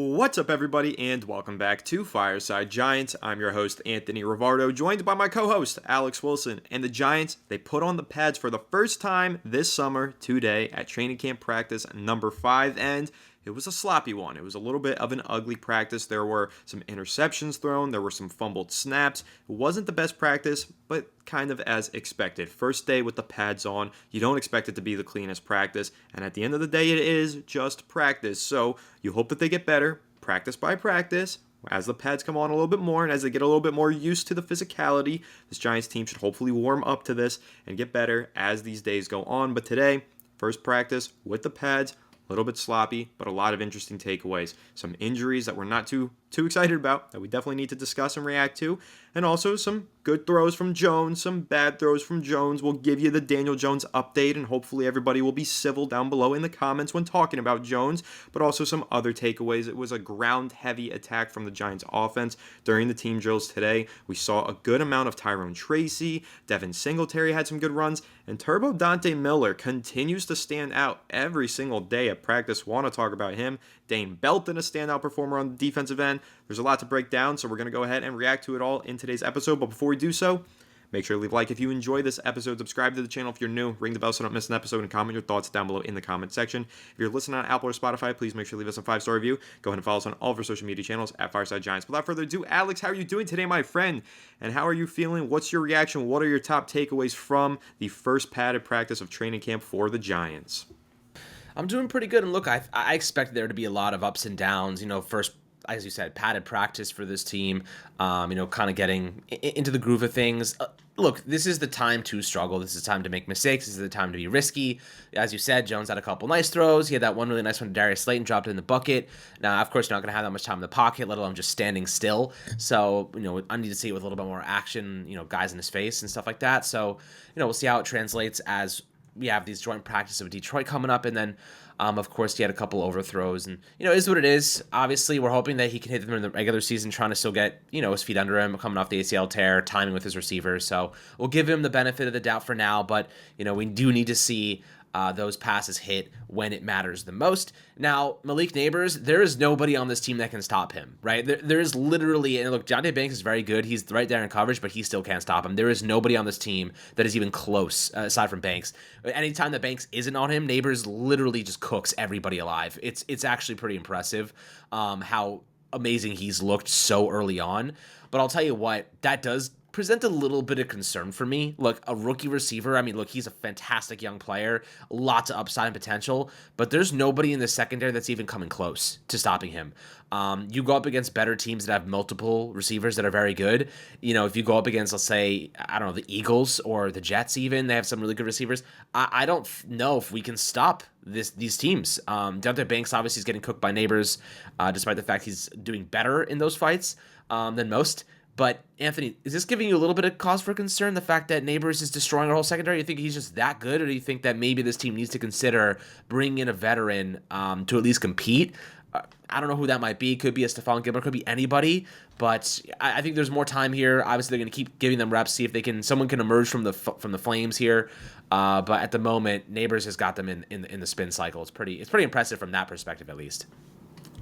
What's up, everybody, and welcome back to Fireside Giants. I'm your host, Anthony Rivardo, joined by my co-host, Alex Wilson. And the Giants, they put on the pads for the first time this summer today at training camp practice number 5, and it was a sloppy one. It was a little bit of an ugly practice. There were some interceptions thrown. There were some fumbled snaps. It wasn't the best practice, but kind of as expected. First day with the pads on. You don't expect it to be the cleanest practice. And at the end of the day, it is just practice. So you hope that they get better, practice by practice. As the pads come on a little bit more and as they get a little bit more used to the physicality, this Giants team should hopefully warm up to this and get better as these days go on. But today, first practice with the pads, a little bit sloppy, but a lot of interesting takeaways. Some injuries that we're not too excited about that we definitely need to discuss and react to. And also some good throws from Jones, some bad throws from Jones. We'll give you the Daniel Jones update, and hopefully everybody will be civil down below in the comments when talking about Jones, but also some other takeaways. It was a ground-heavy attack from the Giants offense during the team drills today. We saw a good amount of Tyrone Tracy. Devin Singletary had some good runs, and Turbo Dante Miller continues to stand out every single day at practice. Want to talk about him. Dane Belton, a standout performer on the defensive end. There's a lot to break down, so we're going to go ahead and react to it all in today's episode. But before we do so, make sure to leave a like if you enjoy this episode. Subscribe to the channel if you're new. Ring the bell so you don't miss an episode, and comment your thoughts down below in the comment section. If you're listening on Apple or Spotify, please make sure to leave us a 5-star review. Go ahead and follow us on all of our social media channels at Fireside Giants. Without further ado, Alex, how are you doing today, my friend? And how are you feeling? What's your reaction? What are your top takeaways from the first padded practice of training camp for the Giants? I'm doing pretty good, and look, I expected there to be a lot of ups and downs. First, as you said, padded practice for this team. Kind of getting into the groove of things. Look, this is the time to struggle. This is the time to make mistakes. This is the time to be risky. As you said, Jones had a couple nice throws. He had that one really nice one to Darius Slayton, dropped it in the bucket. Now, of course, you're not going to have that much time in the pocket, let alone just standing still. So, I need to see it with a little bit more action, guys in his face and stuff like that. So, we'll see how it translates as we have these joint practices of Detroit coming up, and then, of course, he had a couple overthrows, and, it is what it is. Obviously, we're hoping that he can hit them in the regular season, trying to still get, his feet under him, coming off the ACL tear, timing with his receivers, so we'll give him the benefit of the doubt for now, but, we do need to see those passes hit when it matters the most. Now, Malik Neighbors, there is nobody on this team that can stop him, right? There is literally, and look, Deonte Banks is very good. He's right there in coverage, but he still can't stop him. There is nobody on this team that is even close, aside from Banks. Anytime that Banks isn't on him, Neighbors literally just cooks everybody alive. It's actually pretty impressive how amazing he's looked so early on. But I'll tell you what, that does present a little bit of concern for me. Look, a rookie receiver, he's a fantastic young player, lots of upside and potential, but there's nobody in the secondary that's even coming close to stopping him. You go up against better teams that have multiple receivers that are very good. If you go up against, let's say, I don't know, the Eagles or the Jets even, they have some really good receivers. I don't know if we can stop these teams. Deonte Banks obviously is getting cooked by Neighbors, despite the fact he's doing better in those fights than most. But, Anthony, is this giving you a little bit of cause for concern, the fact that Neighbors is destroying our whole secondary? You think he's just that good, or do you think that maybe this team needs to consider bringing in a veteran to at least compete? I don't know who that might be. Could be a Stephon Gilmore, could be anybody. But I think there's more time here. Obviously, they're going to keep giving them reps, see if someone can emerge from the flames here. But at the moment, Neighbors has got them in the spin cycle. It's pretty impressive from that perspective, at least.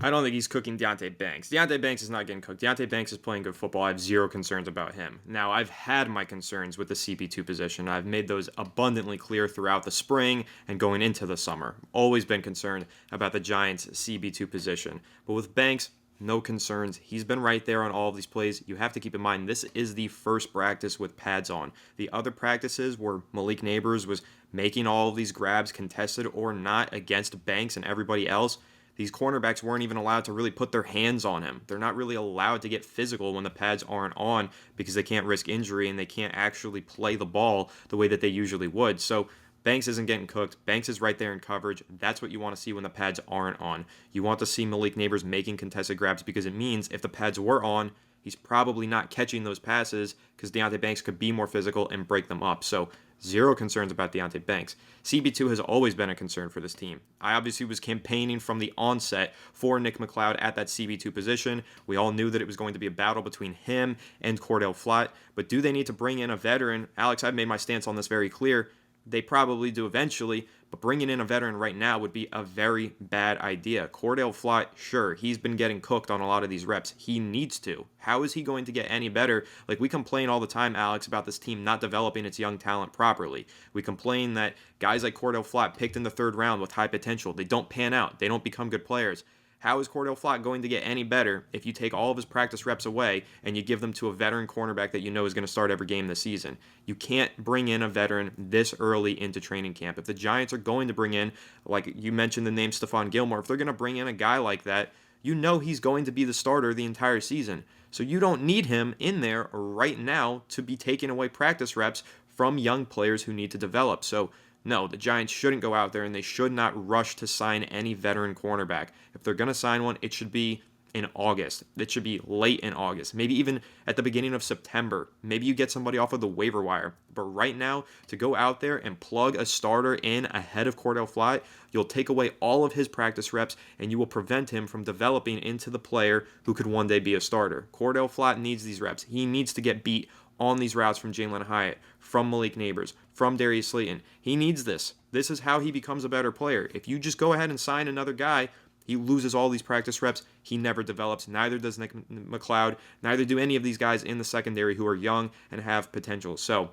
I don't think he's cooking Deonte Banks. Deonte Banks is not getting cooked. Deonte Banks is playing good football. I have zero concerns about him. Now, I've had my concerns with the CB2 position. I've made those abundantly clear throughout the spring and going into the summer. Always been concerned about the Giants' CB2 position. But with Banks, no concerns. He's been right there on all of these plays. You have to keep in mind, this is the first practice with pads on. The other practices where Malik Neighbors was making all of these grabs, contested or not, against Banks and everybody else, these cornerbacks weren't even allowed to really put their hands on him. They're not really allowed to get physical when the pads aren't on because they can't risk injury and they can't actually play the ball the way that they usually would. So Banks isn't getting cooked. Banks is right there in coverage. That's what you want to see when the pads aren't on. You want to see Malik Neighbors making contested grabs because it means if the pads were on, he's probably not catching those passes because Deonte Banks could be more physical and break them up. So zero concerns about Deonte Banks. CB2 has always been a concern for this team. I obviously was campaigning from the onset for Nick McCloud at that CB2 position. We all knew that it was going to be a battle between him and Cordell Flott. But do they need to bring in a veteran? Alex, I've made my stance on this very clear. They probably do eventually, but bringing in a veteran right now would be a very bad idea. Cordell Flott, sure, he's been getting cooked on a lot of these reps. He needs to. How is he going to get any better? Like, we complain all the time, Alex, about this team not developing its young talent properly. We complain that guys like Cordell Flott picked in the third round with high potential, they don't pan out. They don't become good players. How is Cordell Flott going to get any better if you take all of his practice reps away and you give them to a veteran cornerback that you know is going to start every game this season? You can't bring in a veteran this early into training camp. If the Giants are going to bring in, like you mentioned the name Stephon Gilmore, if they're going to bring in a guy like that, you know he's going to be the starter the entire season. So you don't need him in there right now to be taking away practice reps from young players who need to develop. So no, the Giants shouldn't go out there and they should not rush to sign any veteran cornerback. If they're going to sign one, it should be in August. It should be late in August, maybe even at the beginning of September. Maybe you get somebody off of the waiver wire. But right now, to go out there and plug a starter in ahead of Cordell Flott, you'll take away all of his practice reps and you will prevent him from developing into the player who could one day be a starter. Cordell Flott needs these reps. He needs to get beat on these routes from Jalen Hyatt, from Malik Neighbors, from Darius Slayton. He needs this. This is how he becomes a better player. If you just go ahead and sign another guy, he loses all these practice reps. He never develops. Neither does Nick McLeod. Neither do any of these guys in the secondary who are young and have potential. So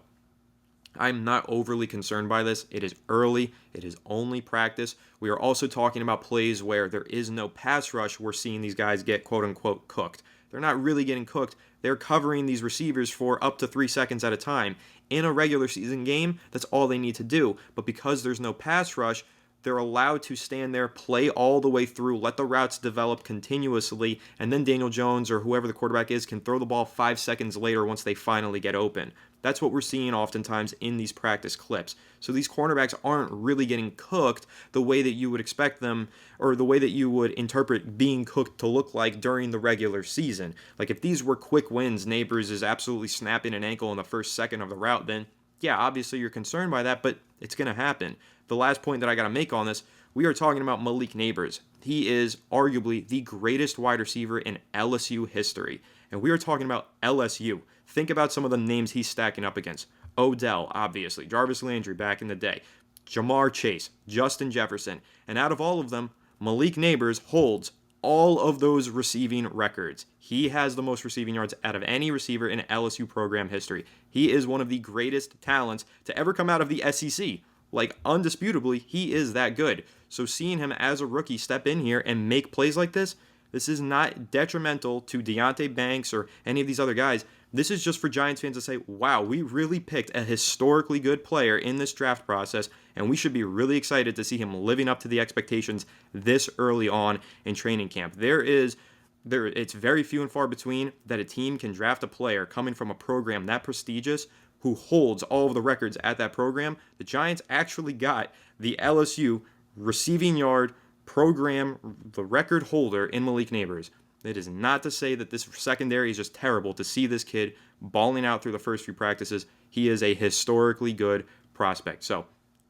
I'm not overly concerned by this. It is early. It is only practice. We are also talking about plays where there is no pass rush. We're seeing these guys get quote-unquote cooked. They're not really getting cooked. They're covering these receivers for up to 3 seconds at a time. In a regular season game, that's all they need to do. But because there's no pass rush, they're allowed to stand there, play all the way through, let the routes develop continuously, and then Daniel Jones or whoever the quarterback is can throw the ball 5 seconds later once they finally get open. That's what we're seeing oftentimes in these practice clips. So these cornerbacks aren't really getting cooked the way that you would expect them, or the way that you would interpret being cooked to look like during the regular season. Like if these were quick wins, Neighbors is absolutely snapping an ankle in the first second of the route, then yeah, obviously you're concerned by that, but it's going to happen. The last point that I got to make on this, we are talking about Malik Neighbors. He is arguably the greatest wide receiver in LSU history. And we are talking about LSU. Think about some of the names he's stacking up against. Odell, obviously. Jarvis Landry back in the day. Jamar Chase. Justin Jefferson. And out of all of them, Malik Neighbors holds all of those receiving records. He has the most receiving yards out of any receiver in LSU program history. He is one of the greatest talents to ever come out of the SEC. Like, undisputably, he is that good. So seeing him as a rookie step in here and make plays like this is not detrimental to Deonte Banks or any of these other guys. This is just for Giants fans to say, wow, we really picked a historically good player in this draft process, and we should be really excited to see him living up to the expectations this early on in training camp. It's very few and far between that a team can draft a player coming from a program that prestigious who holds all of the records at that program. The Giants actually got the LSU receiving yard program, the record holder in Malik Neighbors. It is not to say that this secondary is just terrible. To see this kid balling out through the first few practices, he is a historically good prospect. So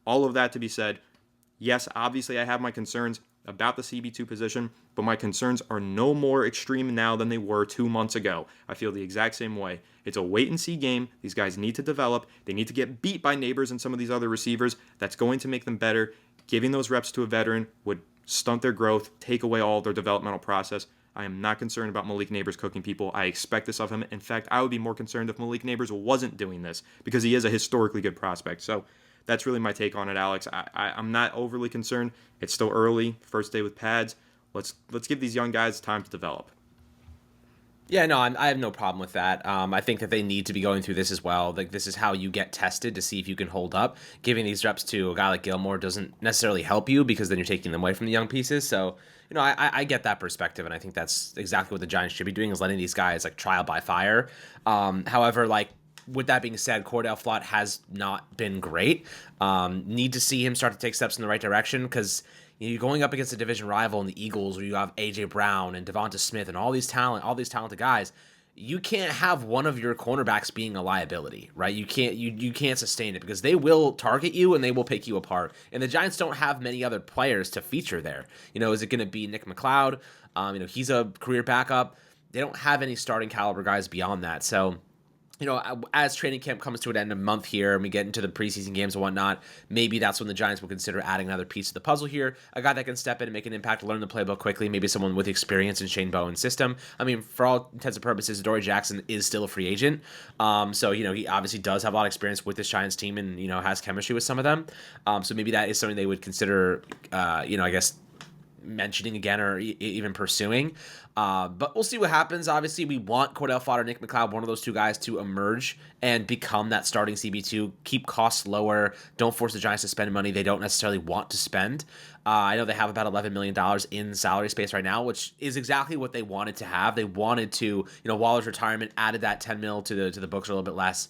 all of that to be said, yes, obviously I have my concerns about the CB2 position, but my concerns are no more extreme now than they were 2 months ago. I feel the exact same way. It's a wait-and-see game. These guys need to develop. They need to get beat by Neighbors and some of these other receivers. That's going to make them better. Giving those reps to a veteran would stunt their growth, take away all their developmental process. I am not concerned about Malik Neighbors cooking people. I expect this of him. In fact, I would be more concerned if Malik Neighbors wasn't doing this because he is a historically good prospect. So that's really my take on it, Alex. I'm not overly concerned. It's still early, first day with pads. Let's give these young guys time to develop. Yeah, no, I have no problem with that. I think that they need to be going through this as well. Like, this is how you get tested to see if you can hold up. Giving these reps to a guy like Gilmore doesn't necessarily help you because then you're taking them away from the young pieces. So, I get that perspective, and I think that's exactly what the Giants should be doing, is letting these guys like trial by fire. However, like, with that being said, Cordell Flott has not been great. Need to see him start to take steps in the right direction because you're going up against a division rival in the Eagles, where you have A.J. Brown and Devonta Smith and all these talented guys. You can't have one of your cornerbacks being a liability, right? You can't sustain it because they will target you and they will pick you apart. And the Giants don't have many other players to feature there. Is it going to be Nick McLeod? He's a career backup. They don't have any starting caliber guys beyond that. So as training camp comes to an end, a month here, and we get into the preseason games and whatnot, maybe that's when the Giants will consider adding another piece to the puzzle here. A guy that can step in and make an impact, learn the playbook quickly, maybe someone with experience in Shane Bowen's system. I mean, for all intents and purposes, Dory Jackson is still a free agent. So, he obviously does have a lot of experience with this Giants team and, has chemistry with some of them. So maybe that is something they would consider, I guess, mentioning again or even pursuing. But we'll see what happens. Obviously, we want Cordell Fodder, Nick McLeod, one of those two guys to emerge and become that starting CB2, keep costs lower, don't force the Giants to spend money they don't necessarily want to spend. I know they have about $11 million in salary space right now, which is exactly what they wanted to have. They wanted to, Waller's retirement added that 10 mil to the books, or a little bit less.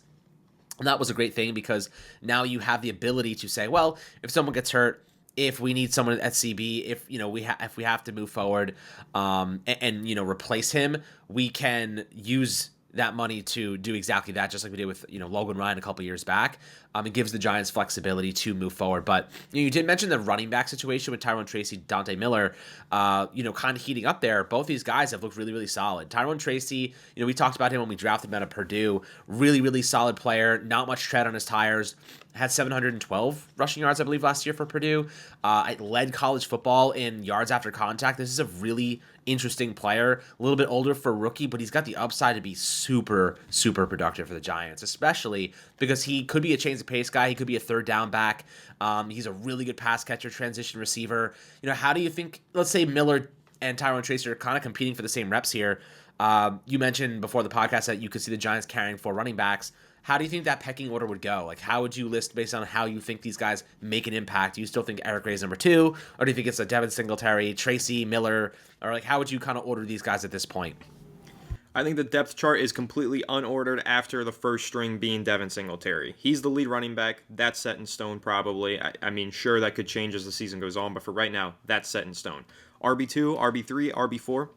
And that was a great thing because now you have the ability to say, well, if someone gets hurt, if we need someone at CB, if we have to move forward, and replace him, we can use that money to do exactly that, just like we did with Logan Ryan a couple years back. It gives the Giants flexibility to move forward. But you did mention the running back situation with Tyrone Tracy, Dante Miller, kind of heating up there. Both these guys have looked really, really solid. Tyrone Tracy, we talked about him when we drafted him out of Purdue. Really, really solid player. Not much tread on his tires. Had 712 rushing yards, I believe, last year for Purdue. Led college football in yards after contact. This is a really interesting player. A little bit older for a rookie, but he's got the upside to be super, super productive for the Giants, especially because he could be a change of pace guy. He could be a third down back. He's a really good pass catcher, transition receiver. How do you think, let's say Miller and Tyrone Tracy are kind of competing for the same reps here. You mentioned before the podcast that you could see the Giants carrying 4 running backs. How do you think that pecking order would go? Like, how would you list based on how you think these guys make an impact? Do you still think Eric Gray's number 2? Or do you think it's a Devin Singletary, Tracy, Miller? Or, how would you kind of order these guys at this point? I think the depth chart is completely unordered after the first string being Devin Singletary. He's the lead running back. That's set in stone probably. I mean, sure, that could change as the season goes on, but for right now, that's set in stone. RB2, RB3, RB4.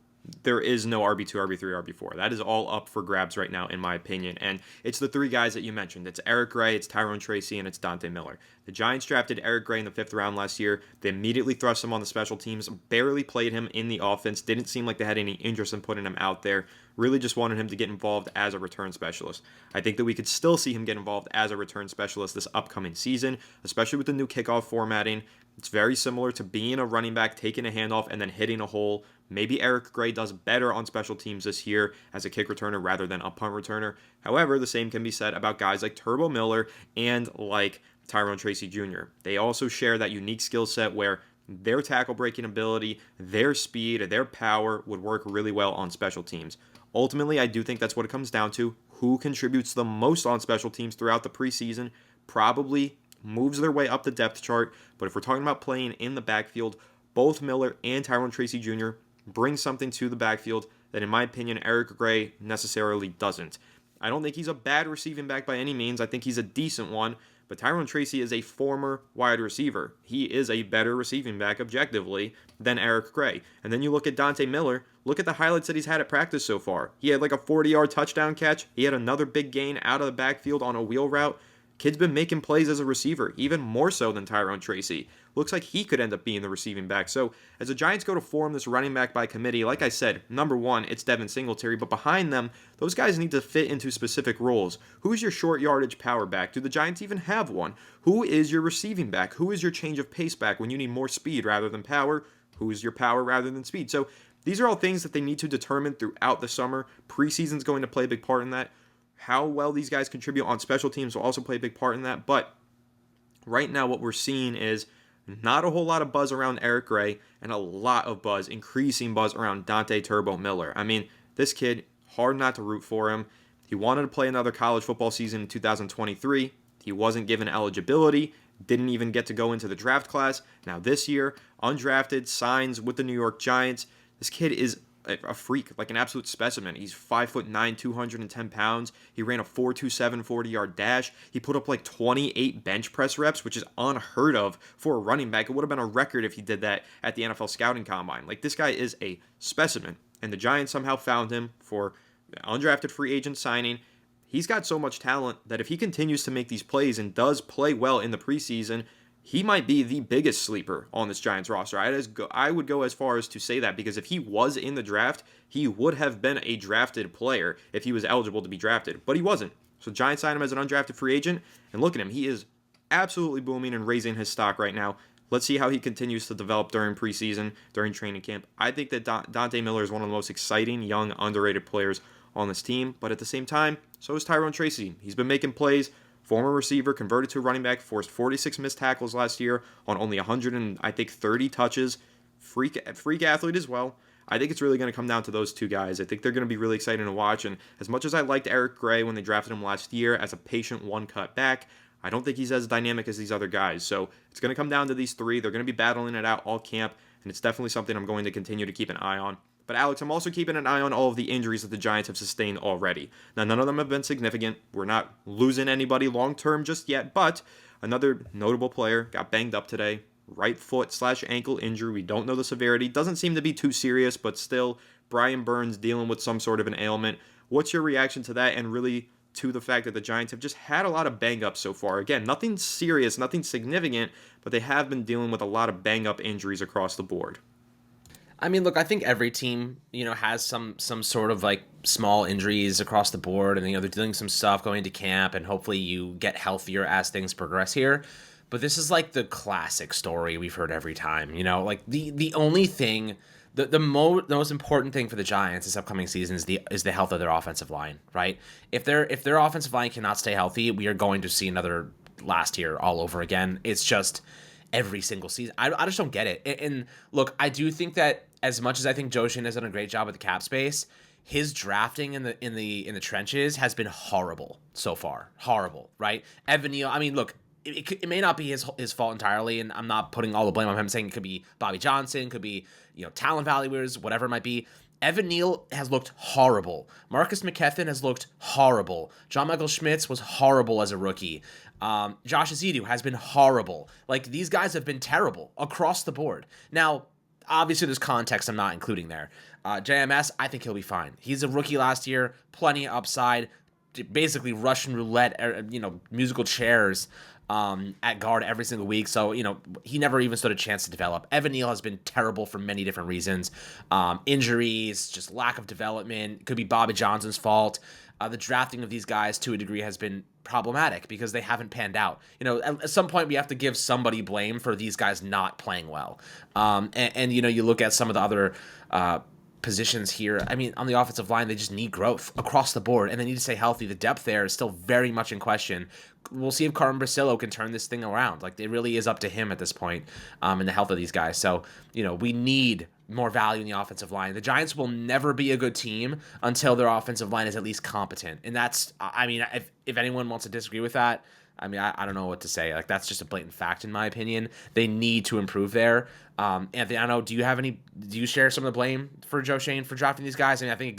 There is no RB2, RB3, RB4. That is all up for grabs right now, in my opinion. And it's the 3 guys that you mentioned. It's Eric Gray, it's Tyrone Tracy, and it's Dante Miller. The Giants drafted Eric Gray in the 5th round last year. They immediately thrust him on the special teams, barely played him in the offense, didn't seem like they had any interest in putting him out there. Really just wanted him to get involved as a return specialist. I think that we could still see him get involved as a return specialist this upcoming season, especially with the new kickoff formatting. It's very similar to being a running back, taking a handoff, and then hitting a hole. Maybe Eric Gray does better on special teams this year as a kick returner rather than a punt returner. However, the same can be said about guys like Turbo Miller and like Tyrone Tracy Jr. They also share that unique skill set where their tackle breaking ability, their speed, and their power would work really well on special teams. Ultimately, I do think that's what it comes down to. Who contributes the most on special teams throughout the preseason probably moves their way up the depth chart. But if we're talking about playing in the backfield, both Miller and Tyrone Tracy Jr. bring something to the backfield that, in my opinion, Eric Gray necessarily doesn't. I don't think he's a bad receiving back by any means. I think he's a decent one. But Tyrone Tracy is a former wide receiver. He is a better receiving back objectively than Eric Gray. And then you look at Dante Miller. Look at the highlights that he's had at practice so far. He had like a 40-yard touchdown catch. He had another big gain out of the backfield on a wheel route. Kid's been making plays as a receiver, even more so than Tyrone Tracy. Looks like he could end up being the receiving back. So as the Giants go to form this running back by committee, like I said, number 1, it's Devin Singletary. But behind them, those guys need to fit into specific roles. Who's your short yardage power back? Do the Giants even have one? Who is your receiving back? Who is your change of pace back when you need more speed rather than power? Who is your power rather than speed? So these are all things that they need to determine throughout the summer. Preseason's going to play a big part in that. How well these guys contribute on special teams will also play a big part in that. But right now what we're seeing is not a whole lot of buzz around Eric Gray and a lot of buzz, increasing buzz around Dante Turbo Miller. I mean, this kid, hard not to root for him. He wanted to play another college football season in 2023. He wasn't given eligibility, didn't even get to go into the draft class. Now this year, undrafted, signs with the New York Giants. This kid is a freak, like an absolute specimen. He's 5'9", 210 pounds. He ran a 4.27 40-yard dash. He put up like 28 bench press reps, which is unheard of for a running back. It would have been a record if he did that at the NFL scouting combine. Like, this guy is a specimen, and the Giants somehow found him for undrafted free agent signing. He's got so much talent that if he continues to make these plays and does play well in the preseason, he might be the biggest sleeper on this Giants roster. I would go as far as to say that, because if he was in the draft, he would have been a drafted player if he was eligible to be drafted, but he wasn't. So Giants signed him as an undrafted free agent, and look at him. He is absolutely booming and raising his stock right now. Let's see how he continues to develop during preseason, during training camp. I think that Dante Miller is one of the most exciting, young, underrated players on this team, but at the same time, so is Tyrone Tracy. He's been making plays. Former receiver, converted to a running back, forced 46 missed tackles last year on only 130 touches. Freak athlete as well. I think it's really going to come down to those two guys. I think they're going to be really exciting to watch. And as much as I liked Eric Gray when they drafted him last year as a patient one-cut back, I don't think he's as dynamic as these other guys. So it's going to come down to these three. They're going to be battling it out all camp, and it's definitely something I'm going to continue to keep an eye on. But Alex, I'm also keeping an eye on all of the injuries that the Giants have sustained already. Now, none of them have been significant. We're not losing anybody long-term just yet, but another notable player got banged up today. Right foot/ankle injury. We don't know the severity. Doesn't seem to be too serious, but still, Brian Burns dealing with some sort of an ailment. What's your reaction to that, and really to the fact that the Giants have just had a lot of bang-ups so far? Again, nothing serious, nothing significant, but they have been dealing with a lot of bang-up injuries across the board. I mean, look, I think every team, has some sort of like small injuries across the board, and they're doing some stuff going to camp, and hopefully you get healthier as things progress here. But this is like the classic story we've heard every time, like the only thing, the most important thing for the Giants this upcoming season is the health of their offensive line, right? If their offensive line cannot stay healthy, we are going to see another last year all over again. It's just every single season. I just don't get it. And look, I do think that as much as I think Joe Shane has done a great job with the cap space, his drafting in the trenches has been horrible so far. Horrible, right? Evan Neal. I mean, look, it may not be his fault entirely, and I'm not putting all the blame on him. I'm saying it could be Bobby Johnson, could be talent valuers, whatever it might be. Evan Neal has looked horrible. Marcus McKethan has looked horrible. John Michael Schmitz was horrible as a rookie. Josh Azidu has been horrible. Like, these guys have been terrible across the board. Now, obviously, there's context I'm not including there. JMS, I think he'll be fine. He's a rookie last year, plenty of upside, basically Russian roulette, musical chairs at guard every single week. So, he never even stood a chance to develop. Evan Neal has been terrible for many different reasons. Injuries, just lack of development. Could be Bobby Johnson's fault. The drafting of these guys to a degree has been problematic because they haven't panned out. At some point we have to give somebody blame for these guys not playing well. And you look at some of the other positions here. I mean, on the offensive line, they just need growth across the board, and they need to stay healthy. The depth there is still very much in question. We'll see if Carmen Brasillo can turn this thing around. Like, it really is up to him at this point, and the health of these guys. So, we need more value in the offensive line. The Giants will never be a good team until their offensive line is at least competent. And that's, I mean, if anyone wants to disagree with that, I mean, I don't know what to say. Like, that's just a blatant fact, in my opinion. They need to improve there. Anthony, I don't know, do you share some of the blame for Joe Shane for drafting these guys? I mean, I think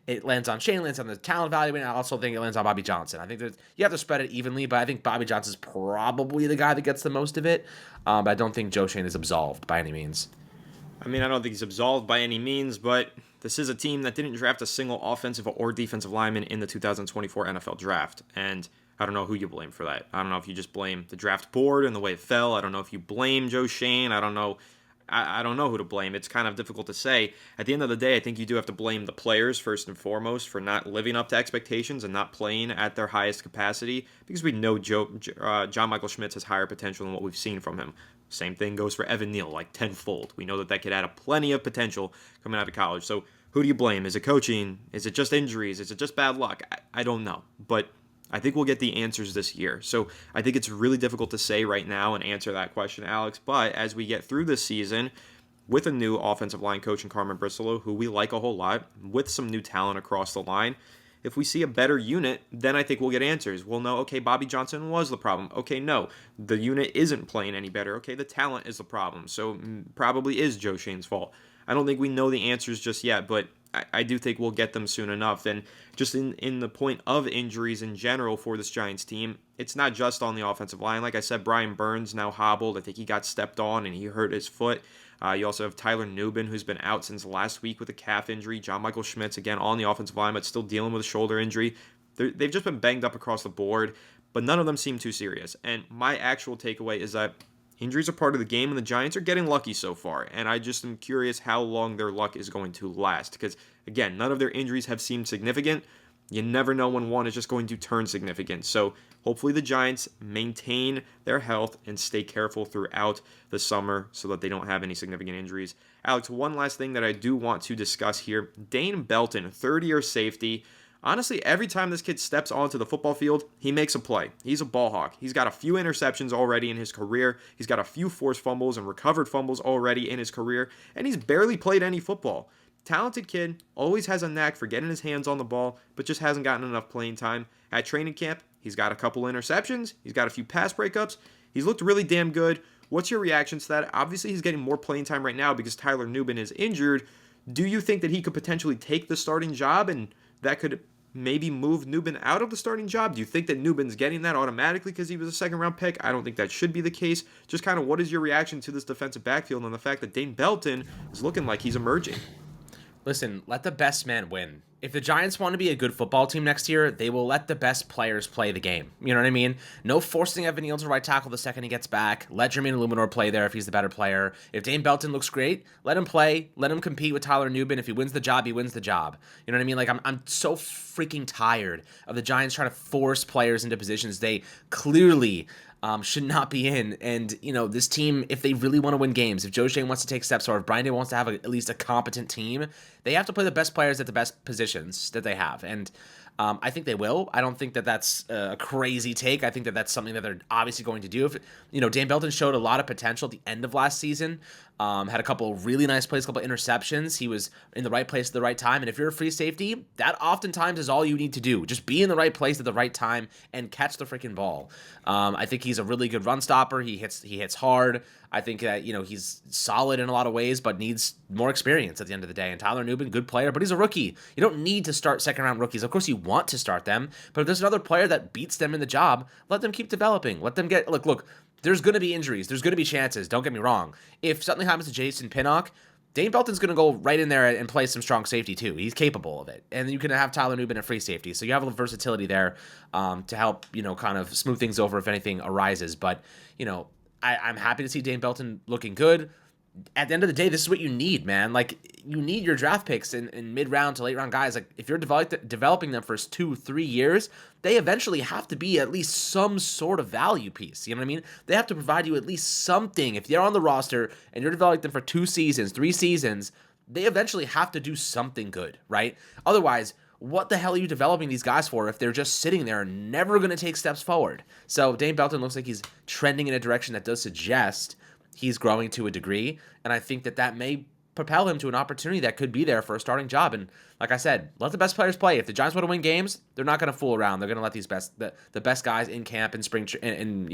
it lands on Shane, lands on the talent value, and I also think it lands on Bobby Johnson. I think that you have to spread it evenly, but I think Bobby Johnson's probably the guy that gets the most of it. But I don't think Joe Shane is absolved by any means. I mean, I don't think he's absolved by any means, but this is a team that didn't draft a single offensive or defensive lineman in the 2024 NFL draft. And I don't know who you blame for that. I don't know if you just blame the draft board and the way it fell. I don't know if you blame Joe Shane. I don't know. I don't know who to blame. It's kind of difficult to say. At the end of the day, I think you do have to blame the players first and foremost for not living up to expectations and not playing at their highest capacity, because we know John Michael Schmitz has higher potential than what we've seen from him. Same thing goes for Evan Neal, like tenfold. We know that kid had plenty of potential coming out of college. So who do you blame? Is it coaching? Is it just injuries? Is it just bad luck? I don't know. But I think we'll get the answers this year. So I think it's really difficult to say right now and answer that question, Alex. But as we get through this season, with a new offensive line coach in Carmen Brasillo, who we like a whole lot, with some new talent across the line, if we see a better unit, then I think we'll get answers. We'll know, okay, Bobby Johnson was the problem. Okay, no, the unit isn't playing any better. Okay, the talent is the problem. So probably is Joe Shane's fault. I don't think we know the answers just yet, but I do think we'll get them soon enough. And just in the point of injuries in general for this Giants team, it's not just on the offensive line. Like I said, Brian Burns now hobbled. I think he got stepped on and he hurt his foot. You also have Tyler Nubin, who's been out since last week with a calf injury. John Michael Schmitz, again, on the offensive line, but still dealing with a shoulder injury. They've just been banged up across the board, but none of them seem too serious. And my actual takeaway is that Injuries are part of the game, and the Giants are getting lucky so far. And I just am curious how long their luck is going to last. Because, again, none of their injuries have seemed significant. You never know when one is just going to turn significant. So hopefully the Giants maintain their health and stay careful throughout the summer so that they don't have any significant injuries. Alex, one last thing that I do want to discuss here. Dane Belton, third-year safety. Honestly, every time this kid steps onto the football field, he makes a play. He's a ball hawk. He's got a few interceptions already in his career. He's got a few forced fumbles and recovered fumbles already in his career, and he's barely played any football. Talented kid, always has a knack for getting his hands on the ball, but just hasn't gotten enough playing time. At training camp, he's got a couple interceptions. He's got a few pass breakups. He's looked really damn good. What's your reaction to that? Obviously, he's getting more playing time right now because Tyler Nubin is injured. Do you think that he could potentially take the starting job and that could maybe move Nubin out of the starting job? Do you think that Nubin's getting that automatically because he was a second-round pick? I don't think that should be the case. Just kind of what is your reaction to this defensive backfield and the fact that Dane Belton is looking like he's emerging? Listen, let the best man win. If the Giants want to be a good football team next year, they will let the best players play the game. You know what I mean? No forcing Evan Neal to right tackle the second he gets back. Let Jermaine Illuminor play there if he's the better player. If Dane Belton looks great, let him play. Let him compete with Tyler Nubin. If he wins the job, he wins the job. You know what I mean? Like, I'm so freaking tired of the Giants trying to force players into positions they clearly should not be in. And, you know, this team, if they really want to win games, if Joe Shane wants to take steps forward, if Brian Day wants to have at least a competent team, they have to play the best players at the best positions that they have. And I think they will. I don't think that that's a crazy take. I think that that's something that they're obviously going to do. If, you know, Dane Belton showed a lot of potential at the end of last season. Had a couple of really nice plays, a couple of interceptions. He was in the right place at the right time. And if you're a free safety, that oftentimes is all you need to do. Just be in the right place at the right time and catch the freaking ball. I think he's a really good run stopper. He hits hard. I think that, you know, he's solid in a lot of ways, but needs more experience at the end of the day. And Tyler Nubin, good player, but he's a rookie. You don't need to start second-round rookies. Of course, you want to start them, but if there's another player that beats them in the job, let them keep developing. Let them get, look, there's going to be injuries. There's going to be chances. Don't get me wrong. If something happens to Jason Pinnock, Dane Belton's going to go right in there and play some strong safety too. He's capable of it. And you can have Tyler Nubin at free safety. So you have a versatility there to help, you know, kind of smooth things over if anything arises. But, you know, I'm happy to see Dane Belton looking good. At the end of the day, this is what you need, man. Like, you need your draft picks in mid-round to late-round guys. Like, if you're developing them for 2-3 years, they eventually have to be at least some sort of value piece. You know what I mean? They have to provide you at least something. If they're on the roster and you're developing them for 2 seasons, 3 seasons, they eventually have to do something good, right? Otherwise, what the hell are you developing these guys for if they're just sitting there and never going to take steps forward? So Dane Belton looks like he's trending in a direction that does suggest he's growing to a degree, and I think that may propel him to an opportunity that could be there for a starting job. And like I said, let the best players play. If the Giants want to win games, they're not going to fool around. They're going to let these the best guys in camp and spring training,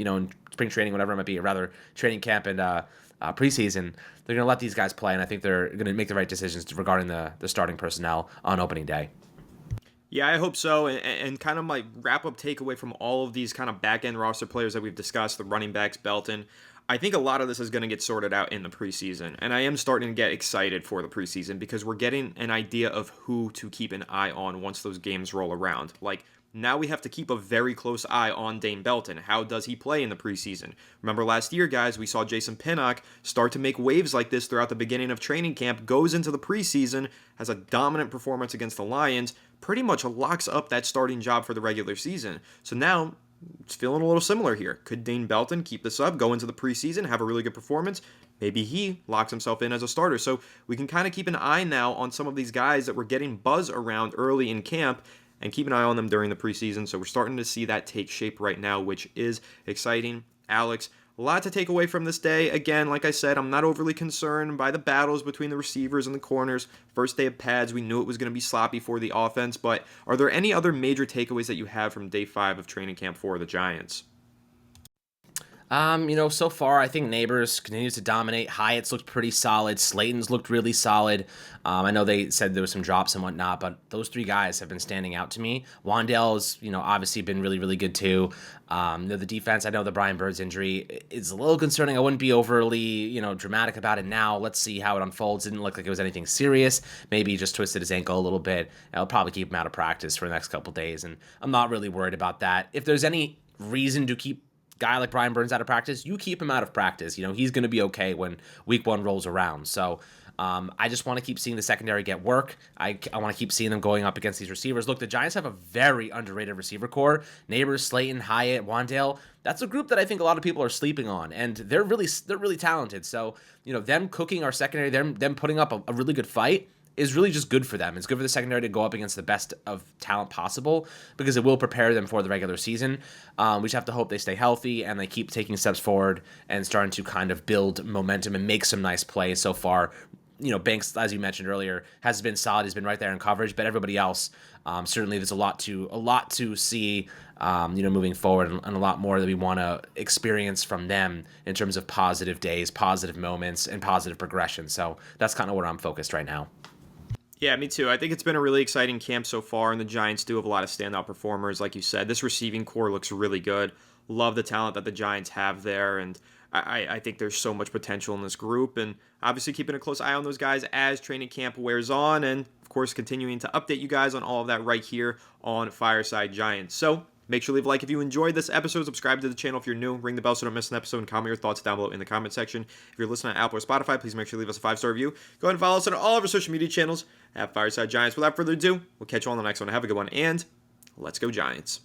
whatever it might be, or rather training camp and preseason. They're going to let these guys play, and I think they're going to make the right decisions regarding the starting personnel on opening day. Yeah, I hope so. And kind of my wrap-up takeaway from all of these kind of back-end roster players that we've discussed, the running backs, Belton, I think a lot of this is going to get sorted out in the preseason. And I am starting to get excited for the preseason because we're getting an idea of who to keep an eye on once those games roll around. Like, now we have to keep a very close eye on Dane Belton. How does he play in the preseason? Remember last year, guys, we saw Jason Pinnock start to make waves like this throughout the beginning of training camp, goes into the preseason, has a dominant performance against the Lions, pretty much locks up that starting job for the regular season. So now it's feeling a little similar here. Could Dane Belton keep this up, go into the preseason, have a really good performance? Maybe he locks himself in as a starter. So we can kind of keep an eye now on some of these guys that we're getting buzz around early in camp and keep an eye on them during the preseason. So we're starting to see that take shape right now, which is exciting. Alex, a lot to take away from this day. Again, like I said, I'm not overly concerned by the battles between the receivers and the corners. First day of pads, we knew it was going to be sloppy for the offense, but are there any other major takeaways that you have from day 5 of training camp for the Giants? So far, I think Neighbors continues to dominate. Hyatt's looked pretty solid. Slayton's looked really solid. I know they said there was some drops and whatnot, but those 3 guys have been standing out to me. Wandale's, obviously been really, really good too. The defense, I know the Brian Bird's injury is a little concerning. I wouldn't be overly, dramatic about it now. Let's see how it unfolds. Didn't look like it was anything serious. Maybe he just twisted his ankle a little bit. I'll probably keep him out of practice for the next couple days, and I'm not really worried about that. If there's any reason to keep guy like Brian Burns out of practice, you keep him out of practice. He's going to be okay when week 1 rolls around. So I just want to keep seeing the secondary get work. I want to keep seeing them going up against these receivers. Look, the Giants have a very underrated receiver core. Neighbors, Slayton, Hyatt, Wandale. That's a group that I think a lot of people are sleeping on, and they're really talented. So them cooking our secondary, them putting up a really good fight is really just good for them. It's good for the secondary to go up against the best of talent possible because it will prepare them for the regular season. We just have to hope they stay healthy and they keep taking steps forward and starting to kind of build momentum and make some nice plays so far. Banks, as you mentioned earlier, has been solid. He's been right there in coverage, but everybody else, certainly there's a lot to see, moving forward, and a lot more that we want to experience from them in terms of positive days, positive moments, and positive progression. So that's kind of where I'm focused right now. Yeah, me too. I think it's been a really exciting camp so far, and the Giants do have a lot of standout performers. Like you said, this receiving core looks really good. Love the talent that the Giants have there, and I think there's so much potential in this group. And obviously keeping a close eye on those guys as training camp wears on, and of course continuing to update you guys on all of that right here on Fireside Giants. So make sure to leave a like if you enjoyed this episode. Subscribe to the channel if you're new. Ring the bell so you don't miss an episode, and comment your thoughts down below in the comment section. If you're listening on Apple or Spotify, please make sure to leave us a 5-star review. Go ahead and follow us on all of our social media channels at Fireside Giants. Without further ado, we'll catch you on the next one. Have a good one, and let's go Giants.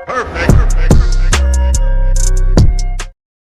Perfect.